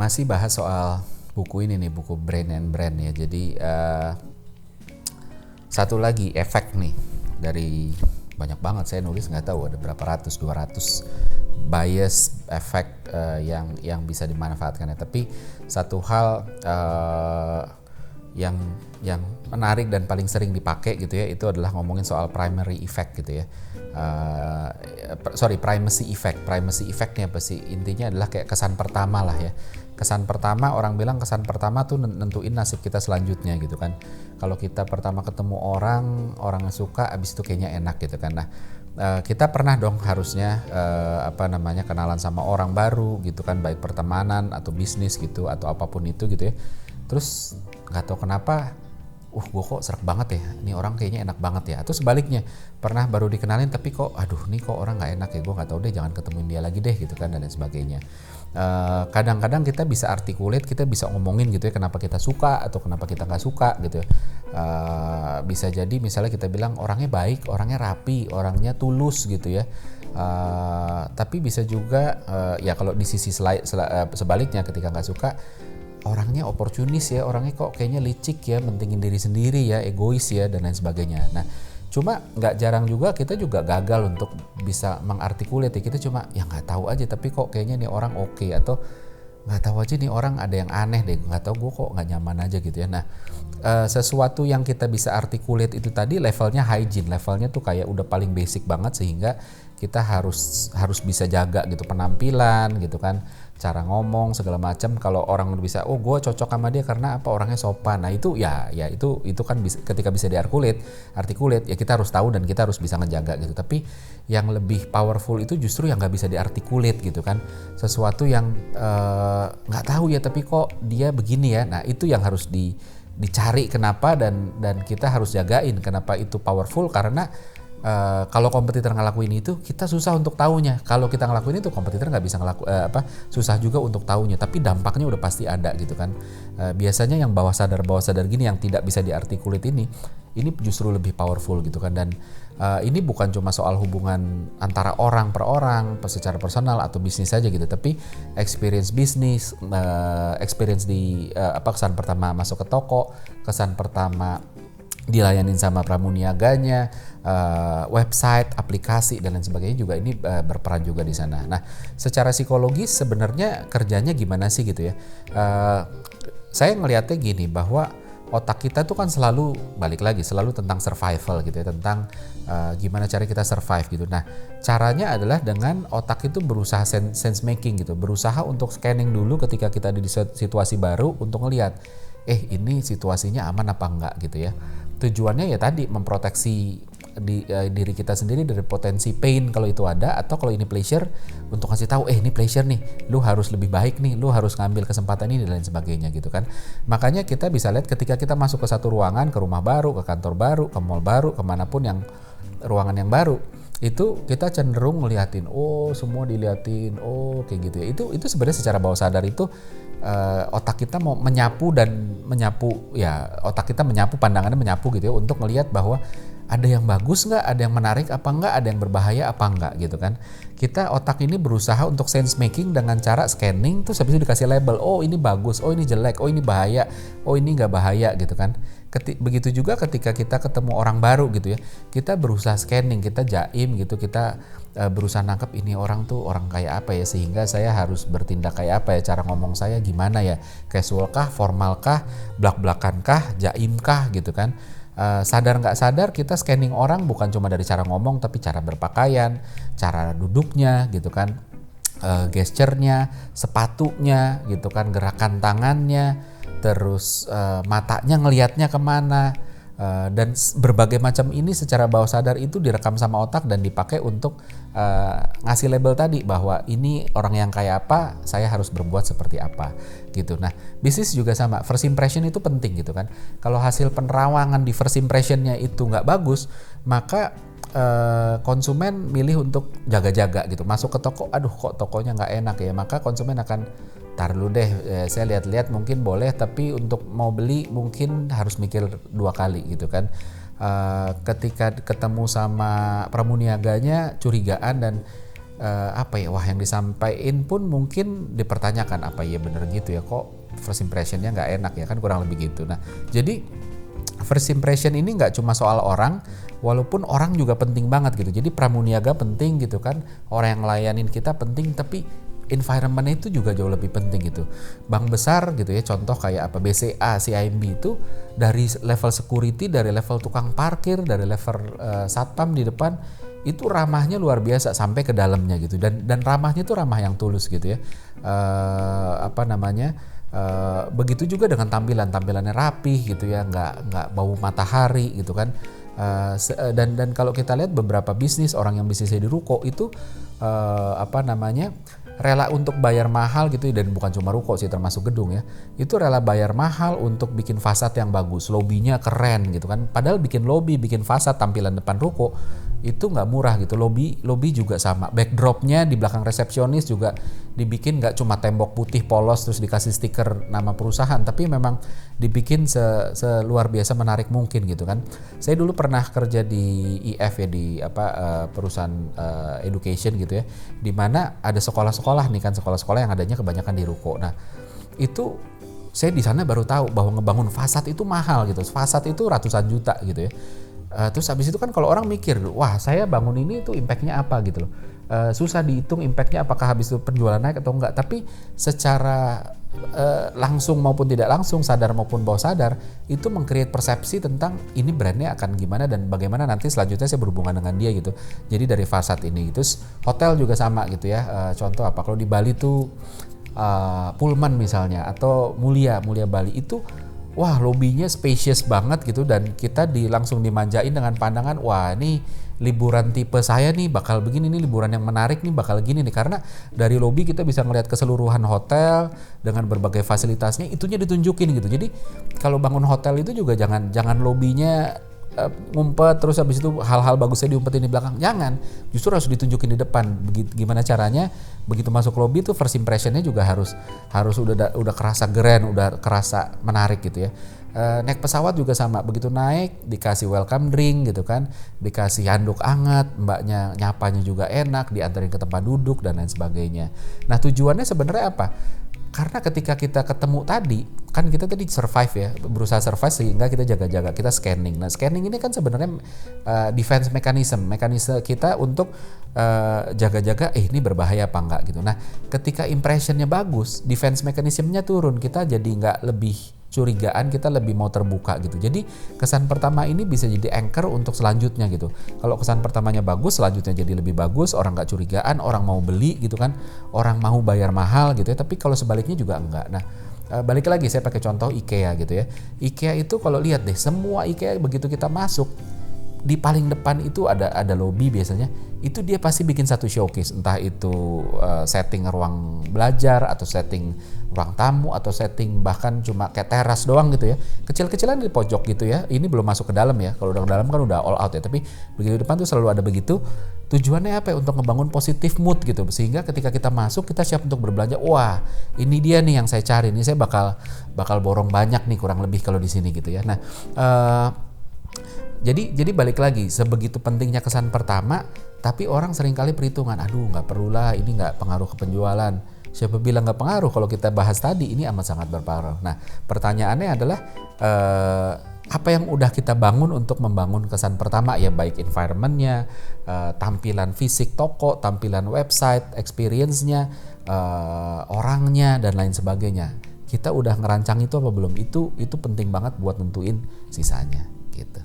Masih bahas soal buku ini nih, buku Brain and Brand ya. Jadi satu lagi efek nih dari banyak banget, saya nulis nggak tahu ada berapa ratus, 200 bias efek yang bisa dimanfaatkan ya. Tapi satu hal yang menarik dan paling sering dipakai gitu ya, itu adalah ngomongin soal primary effect gitu ya. Primacy effect. Primacy effect-nya apa sih? Intinya adalah kayak kesan pertama lah ya. Kesan pertama, orang bilang kesan pertama tuh nentuin nasib kita selanjutnya gitu kan. Kalau kita pertama ketemu orang yang suka, abis itu kayaknya enak gitu kan. Nah, kita pernah dong harusnya kenalan sama orang baru gitu kan, baik pertemanan atau bisnis gitu atau apapun itu gitu ya. Terus nggak tahu kenapa, gue kok serak banget ya, ini orang kayaknya enak banget ya. Atau sebaliknya, pernah baru dikenalin tapi kok, aduh nih kok orang nggak enak ya, gue nggak tahu deh, jangan ketemuin dia lagi deh gitu kan, dan lain sebagainya. Kadang-kadang kita bisa articulate, kita bisa ngomongin gitu ya, kenapa kita suka atau kenapa kita nggak suka gitu ya. Bisa jadi misalnya kita bilang orangnya baik, orangnya rapi, orangnya tulus gitu ya. Tapi bisa juga ya kalau di sisi sebaliknya, ketika nggak suka, orangnya oportunis ya, orangnya kok kayaknya licik ya, mentingin diri sendiri ya, egois ya, dan lain sebagainya. Nah, cuma nggak jarang juga kita juga gagal untuk bisa mengartikulate ya. Kita cuma ya nggak tahu aja, tapi kok kayaknya nih orang oke, atau nggak tahu aja nih orang ada yang aneh deh, nggak tahu gue kok nggak nyaman aja gitu ya. Nah, sesuatu yang kita bisa articulate itu tadi levelnya hygiene, levelnya tuh kayak udah paling basic banget, sehingga kita harus bisa jaga gitu penampilan gitu kan, cara ngomong segala macam. Kalau orang udah bisa, oh gue cocok sama dia karena apa, orangnya sopan. Nah itu itu kan bisa, ketika bisa articulate ya kita harus tahu dan kita harus bisa ngejaga gitu. Tapi yang lebih powerful itu justru yang nggak bisa diarticulate gitu kan, sesuatu yang nggak tahu ya tapi kok dia begini ya. Nah itu yang harus dicari kenapa, dan kita harus jagain kenapa itu powerful. Karena kalau kompetitor ngelakuin itu, kita susah untuk taunya. Kalau kita ngelakuin itu, kompetitor nggak bisa susah juga untuk taunya. Tapi dampaknya udah pasti ada gitu kan. Biasanya yang bawah sadar gini, yang tidak bisa diartikulate ini justru lebih powerful gitu kan. Dan ini bukan cuma soal hubungan antara orang per orang, secara personal atau bisnis saja gitu. Tapi experience bisnis, experience di kesan pertama masuk ke toko, kesan pertama dilayanin sama pramuniaganya, website, aplikasi dan lain sebagainya juga ini berperan juga di sana. Nah, secara psikologis sebenarnya kerjanya gimana sih gitu ya? Saya ngelihatnya gini, bahwa otak kita tuh kan selalu tentang survival gitu ya, tentang gimana cara kita survive gitu. Nah, caranya adalah dengan otak itu berusaha sense making gitu, berusaha untuk scanning dulu ketika kita ada di situasi baru untuk ngelihat, ini situasinya aman apa enggak gitu ya. Tujuannya ya tadi memproteksi diri kita sendiri dari potensi pain kalau itu ada, atau kalau ini pleasure untuk kasih tahu ini pleasure nih, lu harus lebih baik nih, lu harus ngambil kesempatan ini dan lain sebagainya gitu kan. Makanya kita bisa lihat ketika kita masuk ke satu ruangan, ke rumah baru, ke kantor baru, ke mall baru, kemanapun yang ruangan yang baru, itu kita cenderung ngeliatin, semua diliatin, kayak gitu ya. Itu sebenarnya secara bawah sadar itu otak kita mau menyapu ya, otak kita pandangannya menyapu gitu ya, untuk ngelihat bahwa ada yang bagus nggak, ada yang menarik apa nggak, ada yang berbahaya apa nggak gitu kan. Otak ini berusaha untuk sense making dengan cara scanning, terus habis itu dikasih label, ini bagus, ini jelek, ini bahaya, ini nggak bahaya gitu kan. Begitu juga ketika kita ketemu orang baru gitu ya, kita berusaha scanning, kita jaim gitu, kita berusaha nangkep ini orang tuh orang kayak apa ya, sehingga saya harus bertindak kayak apa ya, cara ngomong saya gimana ya, casual kah, formal kah, blak-blakan kah, jaim kah gitu kan. Sadar nggak sadar kita scanning orang bukan cuma dari cara ngomong, tapi cara berpakaian, cara duduknya gitu kan, gesturnya, sepatunya gitu kan, gerakan tangannya, terus matanya ngelihatnya kemana, dan berbagai macam ini secara bawah sadar itu direkam sama otak dan dipakai untuk ngasih label tadi, bahwa ini orang yang kayak apa, saya harus berbuat seperti apa gitu. Nah, bisnis juga sama, first impression itu penting gitu kan. Kalau hasil penerawangan di first impressionnya itu nggak bagus, maka konsumen milih untuk jaga-jaga gitu. Masuk ke toko, aduh kok tokonya nggak enak ya, maka konsumen akan tar dulu deh, saya lihat-lihat mungkin boleh, tapi untuk mau beli mungkin harus mikir 2 kali gitu kan. Ketika ketemu sama pramuniaganya curigaan dan apa ya, wah yang disampaikan pun mungkin dipertanyakan, apa ya bener gitu ya, kok first impressionnya nggak enak ya kan, kurang lebih gitu. Nah jadi first impression ini nggak cuma soal orang, walaupun orang juga penting banget gitu. Jadi pramuniaga penting gitu kan, orang yang ngelayanin kita penting, tapi environment itu juga jauh lebih penting gitu. Bank besar gitu ya, contoh kayak apa, BCA, CIMB itu dari level security, dari level tukang parkir, dari level satpam di depan itu ramahnya luar biasa sampai ke dalamnya gitu, dan ramahnya itu ramah yang tulus gitu ya. Begitu juga dengan tampilannya rapih gitu ya, nggak bau matahari gitu kan. Dan kalau kita lihat beberapa bisnis, orang yang bisnisnya di ruko itu rela untuk bayar mahal gitu, dan bukan cuma ruko sih, termasuk gedung ya, itu rela bayar mahal untuk bikin fasad yang bagus, lobbynya keren gitu kan. Padahal bikin lobby, bikin fasad, tampilan depan ruko itu nggak murah gitu. Lobby juga sama, backdropnya di belakang resepsionis juga dibikin nggak cuma tembok putih polos terus dikasih stiker nama perusahaan, tapi memang dibikin seluar biasa menarik mungkin gitu kan. Saya dulu pernah kerja di IF ya, di perusahaan education gitu ya, di mana ada sekolah-sekolah nih kan, sekolah-sekolah yang adanya kebanyakan di ruko. Nah itu saya di sana baru tahu bahwa ngebangun fasad itu mahal gitu, fasad itu ratusan juta gitu ya. Terus habis itu kan kalau orang mikir, wah saya bangun ini tuh impactnya apa gitu loh. Susah dihitung impactnya, apakah habis itu penjualan naik atau enggak. Tapi secara langsung maupun tidak langsung, sadar maupun bawah sadar, itu meng-create persepsi tentang ini brandnya akan gimana dan bagaimana nanti selanjutnya saya berhubungan dengan dia gitu. Jadi dari fasad ini. Terus hotel juga sama gitu ya. Contoh apa, kalau di Bali tuh Pullman misalnya, atau Mulia Bali itu, wah lobbynya spacious banget gitu, dan kita langsung dimanjain dengan pandangan, wah ini liburan tipe saya nih bakal begini nih, liburan yang menarik nih bakal gini nih, karena dari lobby kita bisa ngelihat keseluruhan hotel dengan berbagai fasilitasnya, itunya ditunjukin gitu. Jadi kalau bangun hotel itu juga jangan lobbynya ngumpet terus habis itu hal-hal bagusnya diumpetin di belakang, jangan, justru harus ditunjukin di depan. Gimana caranya begitu masuk lobby tuh first impressionnya juga harus udah kerasa keren, udah kerasa menarik gitu ya. Naik pesawat juga sama, begitu naik dikasih welcome drink gitu kan, dikasih handuk hangat, mbaknya nyapanya juga enak, diantarin ke tempat duduk dan lain sebagainya. Nah tujuannya sebenarnya apa? Karena ketika kita ketemu tadi, kan kita tadi survive ya, berusaha survive sehingga kita jaga-jaga, kita scanning. Nah scanning ini kan sebenarnya defense mechanism kita untuk jaga-jaga, ini berbahaya apa enggak gitu. Nah ketika impressionnya bagus, defense mechanismnya turun, kita jadi nggak lebih curigaan, kita lebih mau terbuka gitu. Jadi kesan pertama ini bisa jadi anchor untuk selanjutnya gitu. Kalau kesan pertamanya bagus, selanjutnya jadi lebih bagus, orang nggak curigaan, orang mau beli gitu kan, orang mau bayar mahal gitu ya. Tapi kalau sebaliknya juga enggak. Nah balik lagi saya pakai contoh IKEA gitu ya. IKEA itu kalau lihat deh, semua IKEA begitu kita masuk, di paling depan itu ada lobby biasanya, itu dia pasti bikin satu showcase, entah itu setting ruang belajar atau setting ruang tamu atau setting bahkan cuma kayak teras doang gitu ya, kecil-kecilan di pojok gitu ya. Ini belum masuk ke dalam ya, kalau udah ke dalam kan udah all out ya, tapi begitu depan tuh selalu ada begitu. Tujuannya apa ya? Untuk ngebangun positif mood gitu, sehingga ketika kita masuk kita siap untuk berbelanja. Wah ini dia nih yang saya cari, ini saya bakal borong banyak nih kurang lebih kalau di sini gitu ya. Nah jadi balik lagi, sebegitu pentingnya kesan pertama, tapi orang seringkali perhitungan, aduh nggak perlulah, ini nggak pengaruh ke penjualan. Siapa bilang nggak pengaruh? Kalau kita bahas tadi, ini amat sangat berpengaruh. Nah pertanyaannya adalah apa yang udah kita bangun untuk membangun kesan pertama ya, baik environment-nya, tampilan fisik toko, tampilan website, experience-nya, orangnya dan lain sebagainya. Kita udah ngerancang itu apa belum? Itu penting banget buat nentuin sisanya gitu.